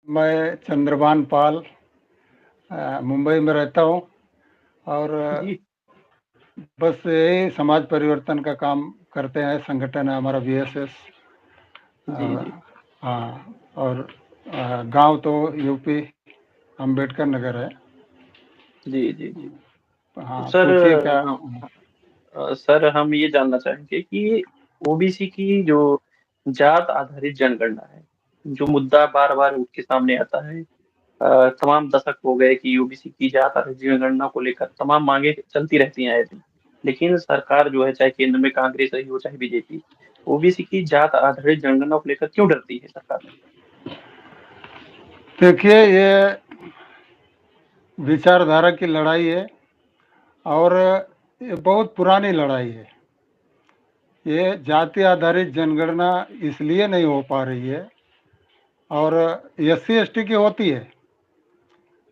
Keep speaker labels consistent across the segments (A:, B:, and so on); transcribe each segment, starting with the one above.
A: मैं चंद्रभान पाल मुंबई में रहता हूँ और
B: जी
A: बस यही समाज परिवर्तन का काम करते हैं। संगठन है हमारा बीएसएस।
B: जी जी
A: हाँ, और गांव तो यूपी अंबेडकर नगर है।
B: जी जी जी। तो
A: हाँ,
B: सर,
A: पूछिए क्या।
B: सर हम ये जानना चाहेंगे कि ओबीसी की जो जात आधारित जनगणना है, जो मुद्दा बार बार उठ के सामने आता है। तमाम दशक हो गए कि ओबीसी की जात आधारित जनगणना को लेकर तमाम मांगे चलती रहती हैं आए दिन। लेकिन सरकार जो है, चाहे केंद्र में कांग्रेस रही हो चाहे बीजेपी, ओबीसी की जात आधारित जनगणना को लेकर क्यों डरती है सरकार?
A: देखिए, ये विचारधारा की लड़ाई है और ये बहुत पुरानी लड़ाई है। ये जाति आधारित जनगणना इसलिए नहीं हो पा रही है, और एससी एसटी की होती है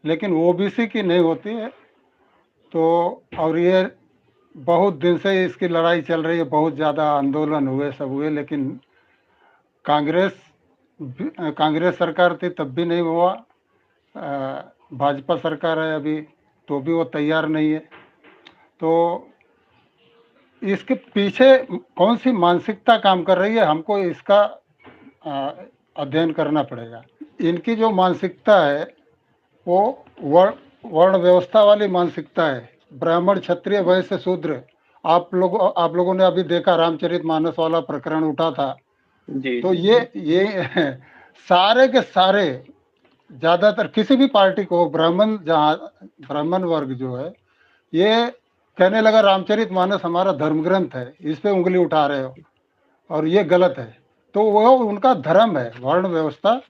A: लेकिन ओबीसी की नहीं होती है। तो और ये बहुत दिन से इसकी लड़ाई चल रही है, बहुत ज़्यादा आंदोलन हुए, सब हुए, लेकिन कांग्रेस कांग्रेस सरकार थी तब भी नहीं हुआ। भाजपा सरकार है अभी, तो भी वो तैयार नहीं है। तो इसके पीछे कौन सी मानसिकता काम कर रही है, हमको इसका अ, अध्ययन करना पड़ेगा। इनकी जो मानसिकता है वो वर्ण व्यवस्था वाली मानसिकता है। ब्राह्मण, क्षत्रिय, वैश्य, शूद्र। आप लोगों ने अभी देखा, रामचरितमानस वाला प्रकरण उठा था।
B: जी
A: तो
B: जी जी
A: ये सारे के सारे, ज्यादातर किसी भी पार्टी को, ब्राह्मण वर्ग जो है, ये कहने लगा रामचरितमानस हमारा धर्म ग्रंथ है, इस पे उंगली उठा रहे हो और ये गलत है। तो वो उनका धर्म है, वर्ण व्यवस्था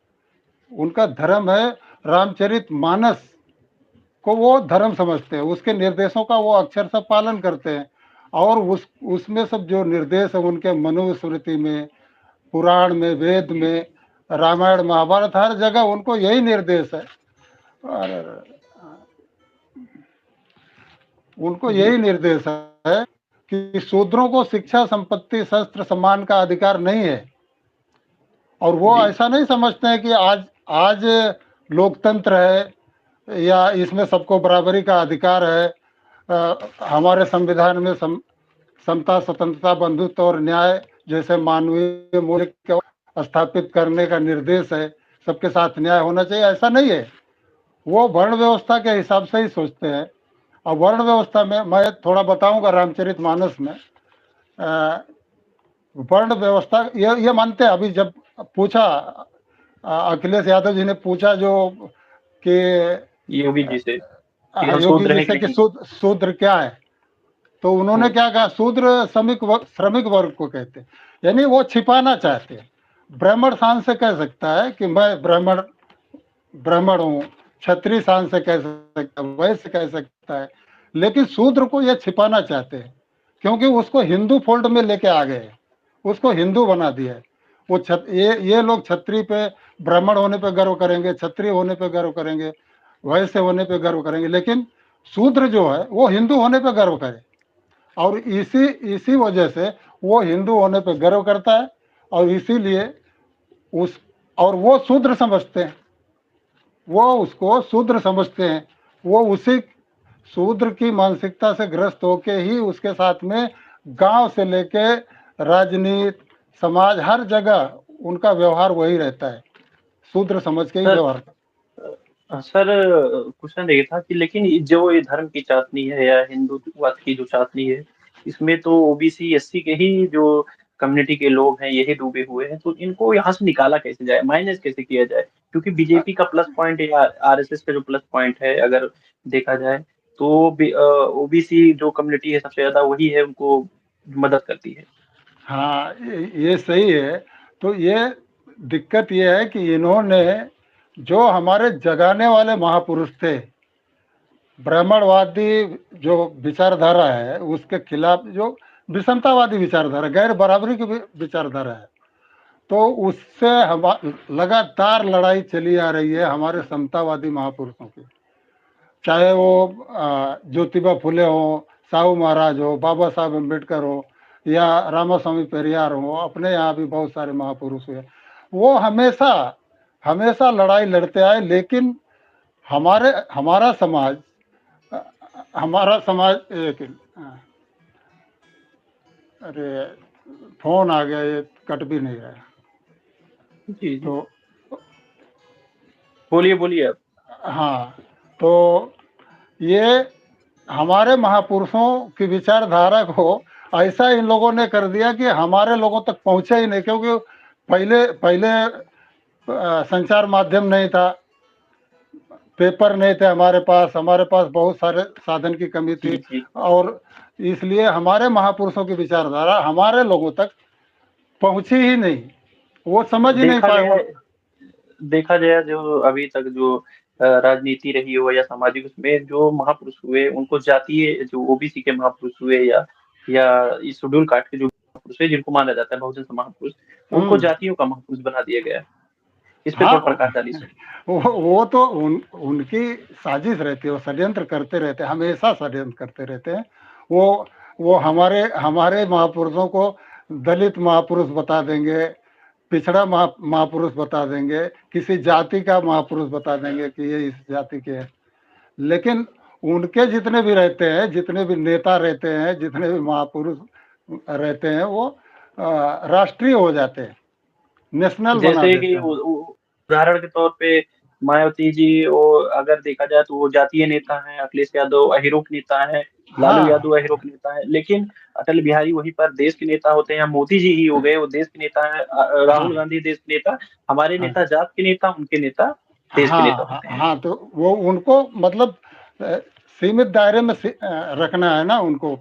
A: उनका धर्म है। रामचरितमानस को वो धर्म समझते हैं, उसके निर्देशों का वो अक्षर से पालन करते हैं। और उसमें सब जो निर्देश है उनके मनुस्मृति में, पुराण में, वेद में, रामायण महाभारत, हर जगह उनको यही निर्देश है। और उनको
B: जी
A: यही निर्देश है कि शूद्रों को शिक्षा, संपत्ति, शस्त्र, सम्मान का अधिकार नहीं है। और वो
B: जी
A: ऐसा नहीं समझते हैं कि आज आज लोकतंत्र है या इसमें सबको बराबरी का अधिकार है। हमारे संविधान में समता, स्वतंत्रता, बंधुत्व और न्याय जैसे मानवीय मूल्य को स्थापित करने का निर्देश है। सबके साथ न्याय होना चाहिए, ऐसा नहीं है। वो वर्ण व्यवस्था के हिसाब से ही सोचते हैं। और वर्ण व्यवस्था में मैं थोड़ा बताऊंगा, रामचरितमानस में वर्ण व्यवस्था ये मानते हैं। अभी जब पूछा, अखिलेश यादव जी ने पूछा जो कि
B: योगी जी से कि हम
A: योगी
B: शूद्र
A: जी
B: हैं कि
A: से कि
B: नहीं।
A: शूद्र क्या है। तो उन्होंने
B: हम्म,
A: क्या कहा, शूद्र श्रमिक वर्ग को कहते हैं। यानी वो छिपाना चाहते हैं। ब्राह्मण शान से कह सकता है कि मैं ब्राह्मण ब्राह्मण हूँ, क्षत्रिय शान से कह सकता है, वैश्य कह सकता है। लेकिन शूद्र को ये छिपाना चाहते हैं, क्योंकि उसको हिंदू फोल्ड में लेके आ गए, उसको हिंदू बना दिया है। ये लोग क्षत्रिय पे, ब्राह्मण होने पे गर्व करेंगे, क्षत्रिय होने पे गर्व करेंगे, वैश्य होने पे गर्व करेंगे, लेकिन शूद्र जो है वो हिंदू होने पे गर्व करे। और इसी इसी वजह से वो हिंदू होने पे गर्व करता है। और इसीलिए उस और वो शूद्र समझते हैं, वो उसको शूद्र समझते हैं। वो उसी शूद्र की मानसिकता से ग्रस्त होके ही उसके साथ में गांव से लेके राजनीति, समाज, हर जगह उनका व्यवहार वही रहता है, शूद्र समझ के ही
B: सर,
A: व्यवहार।
B: सर क्वेश्चन ये था कि लेकिन जो ये धर्म की चाशनी है या हिंदुत्ववाद की जो चाशनी है, इसमें तो ओबीसी एससी के ही जो कम्युनिटी के लोग हैं यही डूबे हुए हैं। तो इनको यहाँ से निकाला कैसे जाए, माइनस कैसे किया जाए? क्योंकि बीजेपी का प्लस पॉइंट या आरएसएस का जो प्लस पॉइंट है, अगर देखा जाए तो ओबीसी जो कम्युनिटी है सबसे ज्यादा वही है, उनको मदद करती है।
A: हाँ, ये सही है। तो ये दिक्कत ये है कि इन्होंने, जो हमारे जगाने वाले महापुरुष थे, ब्राह्मणवादी जो विचारधारा है उसके खिलाफ, जो विषमतावादी विचारधारा, गैर बराबरी की विचारधारा है, तो उससे हम लगातार लड़ाई चली आ रही है हमारे समतावादी महापुरुषों की। चाहे वो ज्योतिबा फुले हो, साहू महाराज हो, बाबा साहब अम्बेडकर हो, या रामास्वामी पेरियार हो, अपने यहाँ भी बहुत सारे महापुरुष हुए। वो हमेशा हमेशा लड़ाई लड़ते आए, लेकिन हमारा समाज हमारा समाज एक अरे फोन आ गया, ये कट भी नहीं रहा।
B: जी, जी।
A: तो
B: बोलिए, बोलिए आप।
A: हाँ, तो ये हमारे महापुरुषों की विचारधारा को ऐसा इन लोगों ने कर दिया कि हमारे लोगों तक पहुंचे ही नहीं, क्योंकि पहले पहले संचार माध्यम नहीं था, पेपर नहीं थे हमारे पास बहुत सारे साधन की कमी
B: जी,
A: थी,
B: जी।
A: और इसलिए हमारे महापुरुषों की विचारधारा हमारे लोगों तक पहुंची ही नहीं, वो समझ ही नहीं
B: देखा
A: पाए
B: गया
A: वो।
B: है देखा गया जो अभी तक जो राजनीति रही हो या सामाजिक, उसमें जो महापुरुष हुए उनको जातीय, जो ओबीसी के महापुरुष हुए या इस शेड्यूल कास्ट के जो महापुरुष हुए जिनको माना जाता है बहुजन महापुरुष, उनको
A: हम्म।
B: जातियों का महापुरुष बना दिया गया है। इस पे
A: हाँ,
B: थोड़ा प्रकाश डालिए सर।
A: वो तो उनकी साजिश रहती है, वो षड्यंत्र करते रहते हैं, हमेशा षड्यंत्र करते रहते हैं। वो वो हमारे हमारे महापुरुषों को दलित महापुरुष बता देंगे, पिछड़ा महापुरुष बता देंगे, किसी जाति का महापुरुष बता देंगे कि ये इस जाति के है। लेकिन उनके जितने भी रहते हैं, जितने भी नेता रहते हैं, जितने भी महापुरुष रहते हैं, वो राष्ट्रीय हो जाते हैं, नेशनल बना
B: जैसे कि
A: देते हैं।
B: उदाहरण के तौर पे मायावती जी, और अगर देखा जाए तो वो जातीय नेता हैं, अखिलेश यादव अहिरो के नेता हैं, लालू
A: हाँ,
B: यादव अहिरो के नेता हैं, लेकिन अटल बिहारी वहीं पर देश के नेता होते हैं, या मोदी जी ही हो गए वो देश के नेता हैं,
A: हाँ,
B: राहुल गांधी देश के नेता। हमारे
A: हाँ,
B: नेता जात के नेता, उनके नेता देश के नेता
A: हाँ, हाँ,
B: होते हैं।
A: हाँ, तो वो उनको मतलब अ, सीमित दायरे में रखना है ना उनको,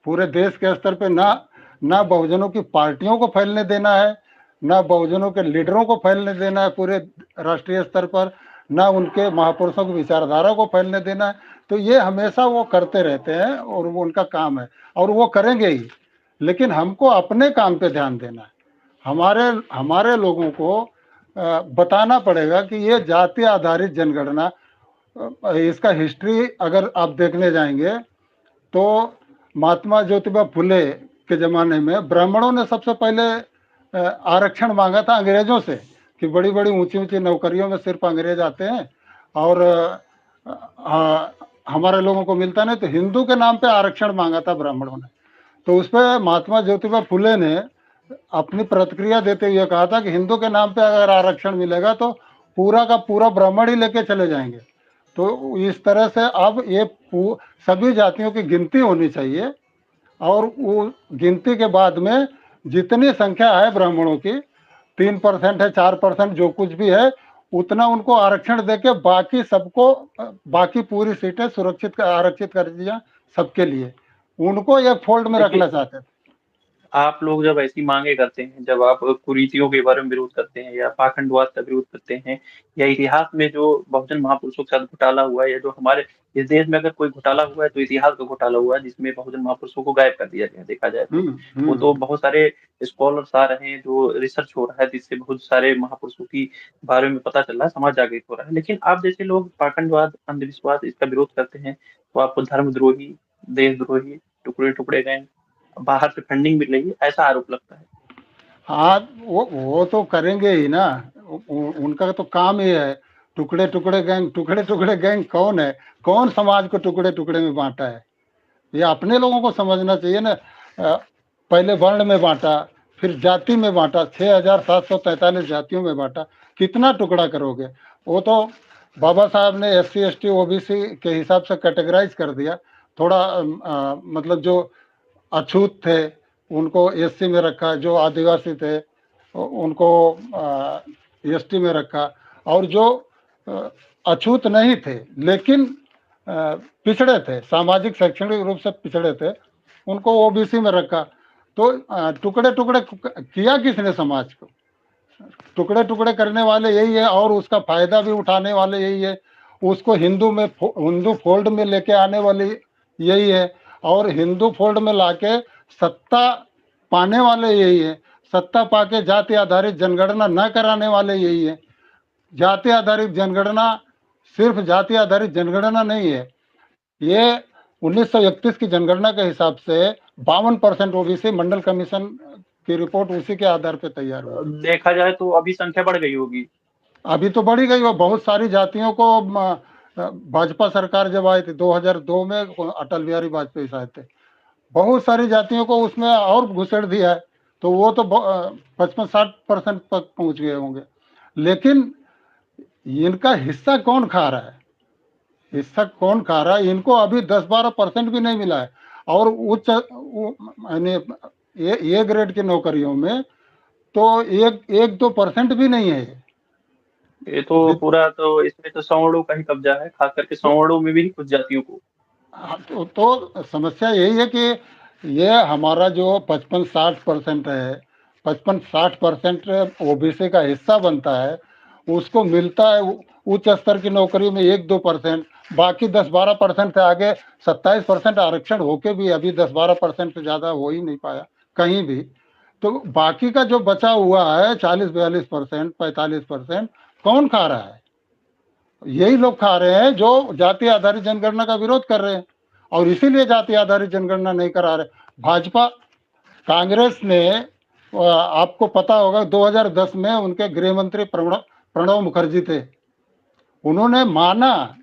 A: पूरे देश के स्तर पे ना, ना बहुजनों की पार्टियों को फैलने देना है, ना बहुजनों के लीडरों को फैलने देना है पूरे राष्ट्रीय स्तर पर, ना उनके महापुरुषों की विचारधारा को फैलने देना है। तो ये हमेशा वो करते रहते हैं, और वो उनका काम है, और वो करेंगे ही। लेकिन हमको अपने काम पे ध्यान देना है, हमारे हमारे लोगों को बताना पड़ेगा कि ये जाति आधारित जनगणना, इसका हिस्ट्री अगर आप देखने जाएंगे तो महात्मा ज्योतिबा फुले के ज़माने में ब्राह्मणों ने सबसे पहले आरक्षण मांगा था अंग्रेज़ों से, कि बड़ी बड़ी ऊंची ऊंची नौकरियों में सिर्फ अंग्रेज आते हैं, और हमारे लोगों को मिलता नहीं, तो हिंदू के नाम पे आरक्षण मांगा था ब्राह्मणों ने। तो उस पर महात्मा ज्योतिबा फुले ने अपनी प्रतिक्रिया देते हुए कहा था कि हिंदू के नाम पे अगर आरक्षण मिलेगा तो पूरा का पूरा ब्राह्मण ही लेके चले जाएंगे। तो इस तरह से अब ये सभी जातियों की गिनती होनी चाहिए, और वो गिनती के बाद में जितनी संख्या है ब्राह्मणों की, 3% है, 4% जो कुछ भी है, उतना उनको आरक्षण देके बाकी सबको, बाकी पूरी सीटें सुरक्षित आरक्षित कर दिया सबके लिए। उनको एक फोल्ड में
B: देखिए,
A: रखना चाहते थे।
B: आप लोग जब ऐसी मांगे करते हैं, जब आप कुरीतियों के बारे में विरोध करते हैं या पाखंडवाद का विरोध करते हैं, या इतिहास में जो बहुजन महापुरुषों के साथ घोटाला हुआ है, या जो हमारे इस देश में अगर कोई घोटाला हुआ है तो इतिहास का घोटाला हुआ है, जिसमें बहुजन महापुरुषों को गायब कर दिया गया है, देखा जाए तो। वो तो बहुत सारे स्कॉलर्स आ रहे हैं, जो रिसर्च हो रहा है, जिससे बहुत सारे महापुरुषों की बारे में पता चल रहा है, समाज जागृत हो रहा है। लेकिन आप जैसे लोग पाखंडवाद, अंधविश्वास, इसका विरोध करते हैं, तो आपको धर्मद्रोही, देशद्रोही, टुकड़े टुकड़े गए, बाहर से फंडिंग मिल रही है, ऐसा आरोप लगता है।
A: हाँ, वो तो करेंगे ही ना, उनका तो काम ही है। टुकड़े टुकड़े गैंग, टुकड़े टुकड़े गैंग कौन है? कौन समाज को टुकड़े टुकड़े में बांटा है? ये अपने लोगों को समझना चाहिए ना। पहले वर्ण में बांटा, फिर जाति में बांटा, 6,743 जातियों में बांटा, कितना टुकड़ा करोगे? वो तो बाबा साहब ने SC ST OBC के हिसाब से कैटेगराइज कर दिया। थोड़ा मतलब जो अछूत थे उनको SC में रखा, जो आदिवासी थे उनको ST में रखा, और जो अछूत नहीं थे लेकिन पिछड़े थे, सामाजिक शैक्षणिक रूप से पिछड़े थे, उनको OBC में रखा। तो टुकड़े टुकड़े किया किसने समाज को? टुकड़े टुकड़े करने वाले यही है, और उसका फायदा भी उठाने वाले यही है। उसको हिंदू फोल्ड में लेके आने वाले यही है, और हिंदू फोल्ड में लाके सत्ता पाने वाले यही है। सत्ता पाके जाति आधारित जनगणना न कराने वाले यही है। जाति आधारित जनगणना सिर्फ जाति आधारित जनगणना नहीं है, ये 1931 की जनगणना के हिसाब से 52% OBC, मंडल कमीशन की रिपोर्ट उसी के आधार पर तैयार हुई थी।
B: देखा जाए तो अभी संख्या बढ़ गई होगी।
A: अभी तो बढ़ी गई, वो बहुत सारी जातियों को भाजपा सरकार जब आई थी 2002 में, अटल बिहारी वाजपेयी साहब थे, बहुत सारी जातियों को उसमें और घुसेड़ दिया है, तो वो तो 55-60% तक पहुंच गए होंगे। लेकिन इनका हिस्सा कौन खा रहा है? हिस्सा कौन खा रहा है? इनको अभी 10-12% भी नहीं मिला है। और उच्च यानी ए ग्रेड की नौकरियों में तो 1-2% भी नहीं है।
B: ये तो पूरा, तो इसमें तो सवर्णों का ही कब्जा है, खास करके
A: तो,
B: सवर्णों में भी कुछ जातियों को।
A: तो समस्या यही है कि ये हमारा जो 55-60% है, 55-60% ओबीसी का हिस्सा बनता है, उसको मिलता है उच्च स्तर की नौकरी में 1-2%, बाकी 10-12% से आगे 27% आरक्षण होके भी अभी 10-12% से ज्यादा हो ही नहीं पाया कहीं भी। तो बाकी का जो बचा हुआ है 40-42%, 45%, कौन खा रहा है? यही लोग खा रहे हैं जो जाति आधारित जनगणना का विरोध कर रहे हैं, और इसीलिए जाति आधारित जनगणना नहीं करा रहे। भाजपा, कांग्रेस ने, आपको पता होगा 2010 में उनके गृह मंत्री प्रणब मुखर्जी थे, उन्होंने माना,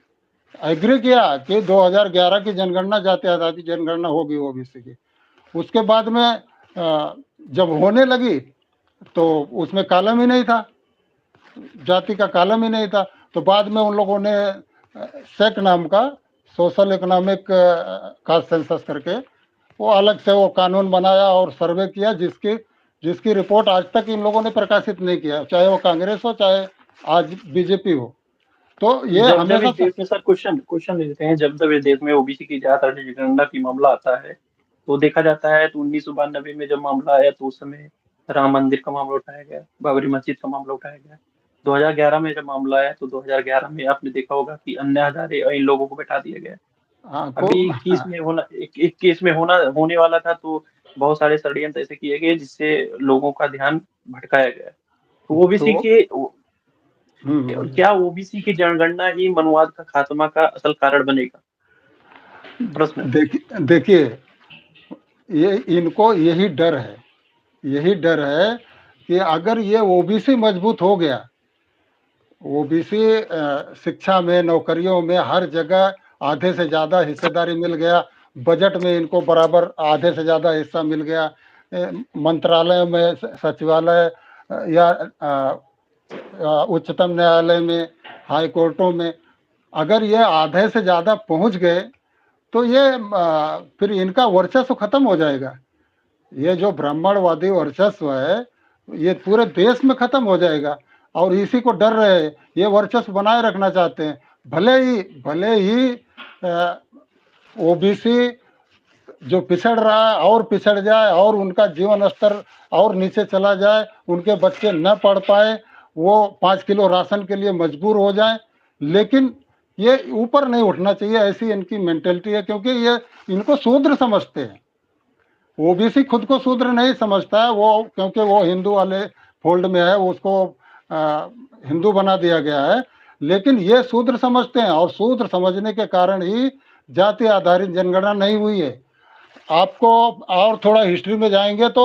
A: एग्री किया कि 2011 की जनगणना जाति आधारित जनगणना होगी ओबीसी की। उसके बाद में जब होने लगी तो उसमें कॉलम ही नहीं था, जाति का कॉलम ही नहीं था। तो बाद में उन लोगों ने सेक नाम का सोशल इकोनॉमिक कास्ट सेंसस करके वो अलग से वो कानून बनाया और सर्वे किया, जिसकी रिपोर्ट आज तक इन लोगों ने प्रकाशित नहीं किया, चाहे वो कांग्रेस हो चाहे आज बीजेपी हो। तो ये
B: जब जब इस
A: हमेशा
B: देश में सर क्वेश्चन क्वेश्चन लेते हैं, जब जब इस देश में ओबीसी की जाति आधारित जनगणना की मामला आता है, तो देखा जाता है, तो 1992 में जब मामला आया तो उस समय राम मंदिर का मामला उठाया गया, बाबरी मस्जिद का मामला उठाया गया। 2011 में जब मामला आया तो 2011 में आपने देखा होगा कि अन्ना हजारे इन लोगों को बैठा दिया गया।
A: हाँ
B: अभी केस में होना, एक केस में होने वाला था, तो बहुत सारे षड्यंत्र ऐसे किए गए जिससे लोगों का ध्यान भटकाया गया। तो ओबीसी
A: तो
B: के,
A: हम्म,
B: क्या ओबीसी की जनगणना ही मनुवाद का खात्मा का असल कारण बनेगा? प्रश्न है।
A: देखिए, ये इनको यही डर है, यही डर है कि अगर ये ओबीसी मजबूत हो गया, ओबीसी शिक्षा में, नौकरियों में, हर जगह आधे से ज्यादा हिस्सेदारी मिल गया, बजट में इनको बराबर आधे से ज्यादा हिस्सा मिल गया, मंत्रालय में, सचिवालय, या उच्चतम न्यायालय में, हाई कोर्टों में, अगर ये आधे से ज्यादा पहुंच गए तो ये फिर इनका वर्चस्व खत्म हो जाएगा। ये जो ब्राह्मणवादी वर्चस्व है ये पूरे देश में खत्म हो जाएगा, और इसी को डर रहे, ये वर्चस्व बनाए रखना चाहते हैं। भले ही ओबीसी जो पिछड़ रहा है और पिछड़ जाए, और उनका जीवन स्तर और नीचे चला जाए, उनके बच्चे न पढ़ पाए, वो 5 किलो राशन के लिए मजबूर हो जाए, लेकिन ये ऊपर नहीं उठना चाहिए, ऐसी इनकी मेंटेलिटी है, क्योंकि ये इनको शूद्र समझते हैं। ओबीसी खुद को शूद्र नहीं समझता है वो, क्योंकि वो हिंदू वाले फोल्ड में है, उसको हिंदू बना दिया गया है, लेकिन ये शूद्र समझते हैं, और शूद्र समझने के कारण ही जाति आधारित जनगणना नहीं हुई है। आपको और थोड़ा हिस्ट्री में जाएंगे तो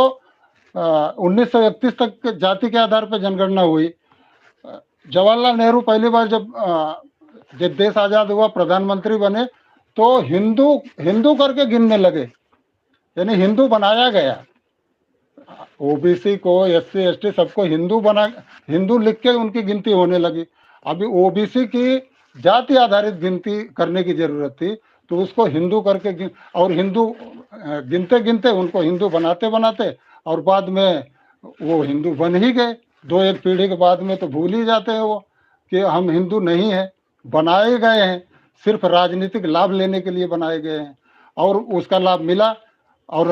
A: 1931 तक जाति के आधार पर जनगणना हुई। जवाहरलाल नेहरू पहली बार जब देश आजाद हुआ, प्रधानमंत्री बने, तो हिंदू हिंदू करके गिनने लगे, यानी हिंदू बनाया गया। ओबीसी को, एससी एसटी सबको हिंदू लिख के उनकी गिनती होने लगी। अभी ओबीसी की जाति आधारित गिनती करने की जरूरत थी, तो उसको हिंदू करके और हिंदू गिनते गिनते उनको हिंदू बनाते बनाते, और बाद में वो हिंदू बन ही गए। 2-1 पीढ़ी के बाद में तो भूल ही जाते हैं वो कि हम हिंदू नहीं है, बनाए गए हैं, सिर्फ राजनीतिक लाभ लेने के लिए बनाए गए हैं, और उसका लाभ मिला। और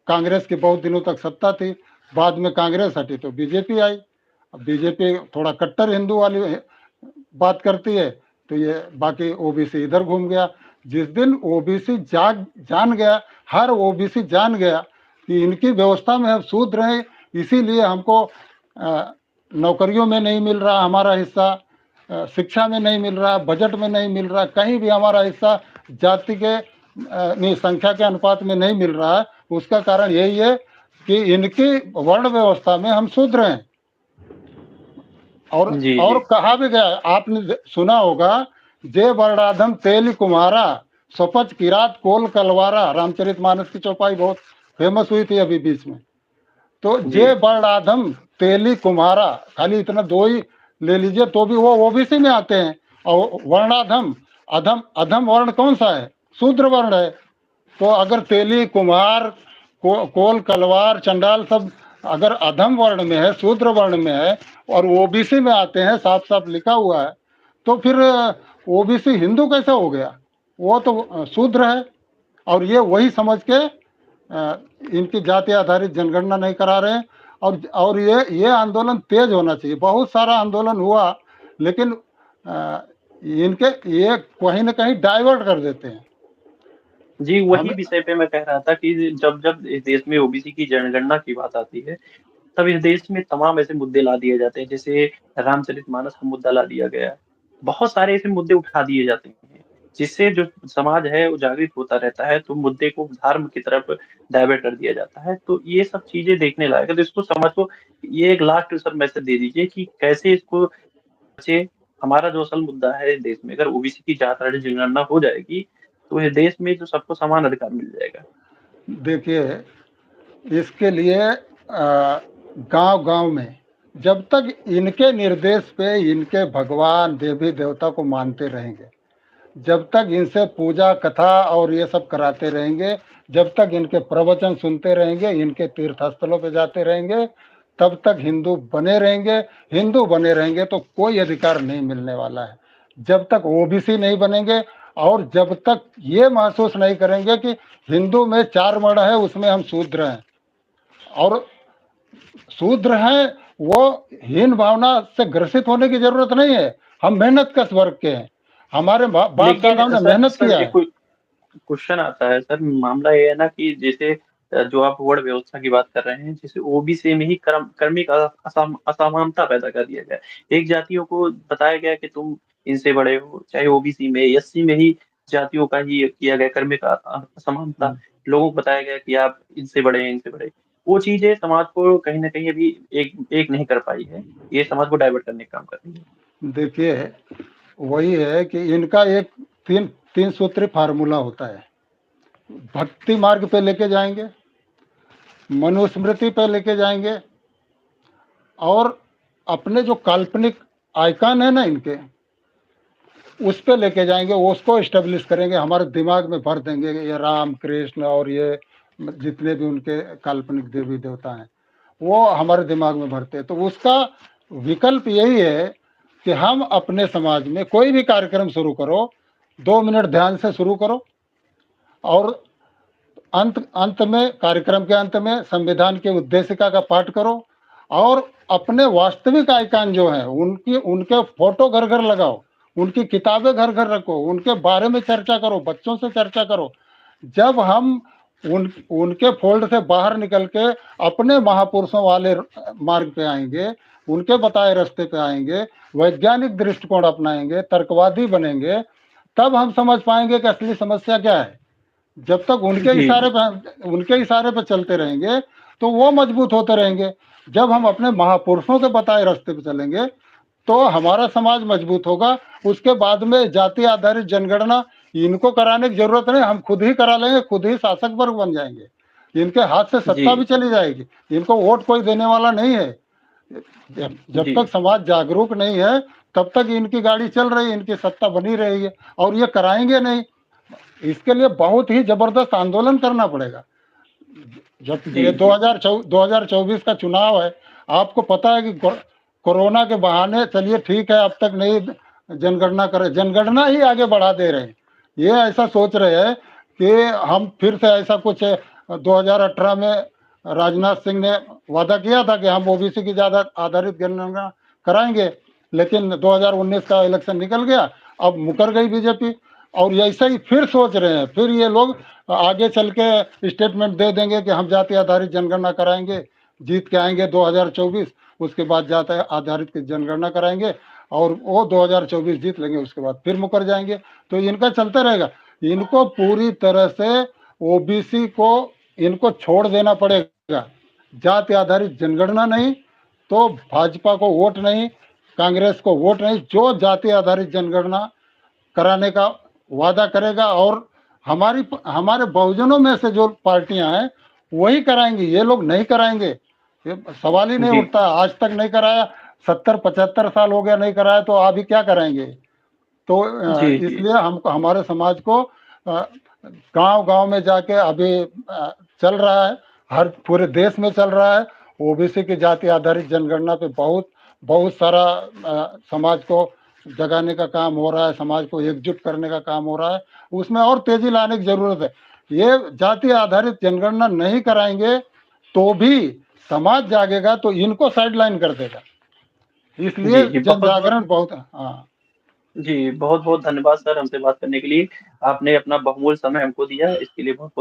A: कांग्रेस की बहुत दिनों तक सत्ता थी, बाद में कांग्रेस हटी तो बीजेपी आई। अब बीजेपी थोड़ा कट्टर हिंदू वाली बात करती है, तो ये बाकी ओबीसी इधर घूम गया। जिस दिन ओबीसी जान गया, हर ओबीसी जान गया कि इनकी व्यवस्था में हम शूद्र हैं, इसीलिए हमको नौकरियों में नहीं मिल रहा हमारा हिस्सा, शिक्षा में नहीं मिल रहा, बजट में नहीं मिल रहा, कहीं भी हमारा हिस्सा जाति के नहीं, संख्या के अनुपात में नहीं मिल रहा है। उसका कारण यही है कि इनकी वर्ण व्यवस्था में हम शूद्र हैं,
B: जी,
A: और
B: जी।
A: कहा भी गया है, आपने सुना होगा, जे वर्णाधम तेली कुम्हारा, स्वपच किरात कोल कलवारा। रामचरितमानस की चौपाई बहुत फेमस हुई थी अभी बीच में। तो
B: जी,
A: जे वर्णाधम तेली कुम्हारा, खाली इतना दो ही ले लीजिए तो भी वो ओबीसी में आते हैं। और वर्णाधम, अधम, अधम वर्ण कौन सा है? शूद्र वर्ण है। तो अगर तेली कुम्हार कोल कलवार चंडाल सब अगर अधम वर्ण में है, शूद्र वर्ण में है, और ओबीसी में आते हैं, साफ साफ लिखा हुआ है, तो फिर ओबीसी हिंदू कैसे हो गया? वो तो शूद्र है। और ये वही समझ के इनकी जाति आधारित जनगणना नहीं करा रहे हैं। और ये आंदोलन तेज होना चाहिए। बहुत सारा आंदोलन हुआ, लेकिन इनके ये कहीं ना कहीं डाइवर्ट कर देते हैं।
B: जी, वही
A: हम
B: विषय पे मैं कह रहा था कि जब जब इस देश में ओबीसी की जनगणना की बात आती है, तब इस देश में तमाम ऐसे मुद्दे ला दिए जाते हैं, जैसे रामचरितमानस का मुद्दा ला दिया गया है। बहुत सारे ऐसे मुद्दे उठा दिए जाते हैं, जिससे जो समाज है वो जागृत होता रहता है, तो मुद्दे को धर्म की तरफ डाइवर्ट कर दिया जाता है। तो ये सब चीज़ें देखने लायक है, तो इसको समझ को ये एक लास्ट सर मैसेज दे दीजिए कि कैसे इसको बचे। हमारा जो असल मुद्दा है देश में, अगर ओबीसी की जात आधारित जनगणना हो जाएगी, तो इस देश में जो सबको समान अधिकार मिल जाएगा।
A: देखिए, इसके लिए गांव गांव में जब तक इनके निर्देश पे इनके भगवान देवी देवता को मानते रहेंगे, जब तक इनसे पूजा कथा और ये सब कराते रहेंगे, जब तक इनके प्रवचन सुनते रहेंगे, इनके तीर्थ स्थलों पे जाते रहेंगे, तब तक हिंदू बने रहेंगे। हिंदू बने रहेंगे तो कोई अधिकार नहीं मिलने वाला है। जब तक ओबीसी नहीं बनेंगे और जब तक ये महसूस नहीं करेंगे कि हिंदू में 4 वर्ण है, उसमें हम शूद्र हैं, और शूद्र हैं, वो हीन भावना से ग्रसित होने की जरूरत नहीं है। हम मेहनत कश वर्ग के हैं, हमारे बाप
B: लेकिन
A: दादाओं ने
B: सर
A: मेहनत
B: सर
A: किया
B: एक
A: है।
B: क्वेश्चन आता है सर, मामला ये है ना कि जैसे जो आप वर्ण व्यवस्था की बात कर रहे हैं, जैसे ओबीसी में ही कर्मिक असमानता पैदा कर दिया गया। एक जातियों को बताया गया कि तुम इनसे बड़े हो, चाहे ओबीसी में एससी में ही जातियों का ही किया गया कर्मिक असमानता। लोगों को बताया गया कि आप इनसे बड़े हैं, इनसे बड़े। वो चीजें समाज को कहीं ना कहीं अभी एक एक नहीं कर पाई है। ये समाज को डाइवर्ट करने का काम कर रही है।
A: देखिए, वही है कि इनका एक तीन तीन सूत्री फार्मूला होता है। भक्ति मार्ग पे लेके जाएंगे, मनुस्मृति पे लेके जाएंगे, और अपने जो काल्पनिक आइकन है ना इनके, उस पे लेके जाएंगे, उसको एस्टेब्लिश करेंगे, हमारे दिमाग में भर देंगे ये राम कृष्ण और ये जितने भी उनके काल्पनिक देवी देवता हैं, वो हमारे दिमाग में भरते हैं। तो उसका विकल्प यही है कि हम अपने समाज में कोई भी कार्यक्रम शुरू करो, 2 मिनट ध्यान से शुरू करो, और अंत अंत में, कार्यक्रम के अंत में संविधान के उद्देशिका का पाठ करो, और अपने वास्तविक आइकन जो है उनकी उनके फोटो घर घर लगाओ, उनकी किताबें घर घर रखो, उनके बारे में चर्चा करो, बच्चों से चर्चा करो। जब हम उनके फोल्ड से बाहर निकल के अपने महापुरुषों वाले मार्ग पे आएंगे, उनके बताए रास्ते पे आएंगे, वैज्ञानिक दृष्टिकोण अपनाएंगे, तर्कवादी बनेंगे, तब हम समझ पाएंगे कि असली समस्या क्या है। जब तक
B: जी, जी,
A: उनके इशारे पर चलते रहेंगे तो वो मजबूत होते रहेंगे। जब हम अपने महापुरुषों के बताए रास्ते पे चलेंगे तो हमारा समाज मजबूत होगा। उसके बाद में जाति आधारित जनगणना इनको कराने की जरूरत नहीं, हम खुद ही करा लेंगे, खुद ही शासक वर्ग बन जाएंगे, इनके हाथ से
B: जी,
A: सत्ता भी चली जाएगी। इनको वोट कोई देने वाला नहीं है। जब
B: जी,
A: तक समाज जागरूक नहीं है, तब तक इनकी गाड़ी चल रही है, इनकी सत्ता बनी रहेगी, और ये कराएंगे नहीं। इसके लिए बहुत ही जबरदस्त आंदोलन करना पड़ेगा। जब
B: जी,
A: ये
B: जी,
A: 2024 का चुनाव है, आपको पता है कि कोरोना के बहाने, चलिए ठीक है, अब तक नहीं जनगणना करे, जनगणना ही आगे बढ़ा दे रहे हैं। ये ऐसा सोच रहे हैं कि हम फिर से ऐसा कुछ 2018 में राजनाथ सिंह ने वादा किया था कि हम ओबीसी की ज्यादा आधारित जनगणना कराएंगे, लेकिन 2019 का इलेक्शन निकल गया, अब मुकर गई बीजेपी। और ऐसा ही फिर सोच रहे हैं, फिर ये लोग आगे चल के स्टेटमेंट दे देंगे कि हम जाति आधारित जनगणना कराएंगे, जीत के आएंगे 2024, उसके बाद जाति आधारित की जनगणना कराएंगे, और वो 2024 जीत लेंगे, उसके बाद फिर मुकर जाएंगे। तो इनका चलता रहेगा। इनको पूरी तरह से ओबीसी को इनको छोड़ देना पड़ेगा। जाति आधारित जनगणना नहीं तो भाजपा को वोट नहीं, कांग्रेस को वोट नहीं, जो जाति आधारित जनगणना कराने का वादा करेगा और हमारे बहुजनों में से जो पार्टियां हैं वही कराएंगी, ये लोग नहीं कराएंगे, ये सवाल ही नहीं
B: जी
A: उठता। आज तक नहीं कराया, 70-75 साल हो गया नहीं कराया, तो अभी क्या कराएंगे? तो
B: जी जी
A: इसलिए हमको, हमारे समाज को गांव गांव में जाके अभी चल रहा है, हर पूरे देश में चल रहा है, ओबीसी की जाति आधारित जनगणना पे बहुत बहुत सारा समाज को जगाने का काम हो रहा है, समाज को एकजुट करने का काम हो रहा है, उसमें और तेजी लाने की जरूरत है। ये जाति आधारित जनगणना नहीं कराएंगे तो भी समाज जागेगा, तो इनको साइडलाइन कर देगा, इसलिए
B: जी
A: जन
B: बहुत बहुत
A: जागरण बहुत। हाँ,
B: जी बहुत बहुत धन्यवाद सर हमसे बात करने के लिए। आपने अपना बहुमूल्य समय हमको दिया, इसके लिए बहुत बहुत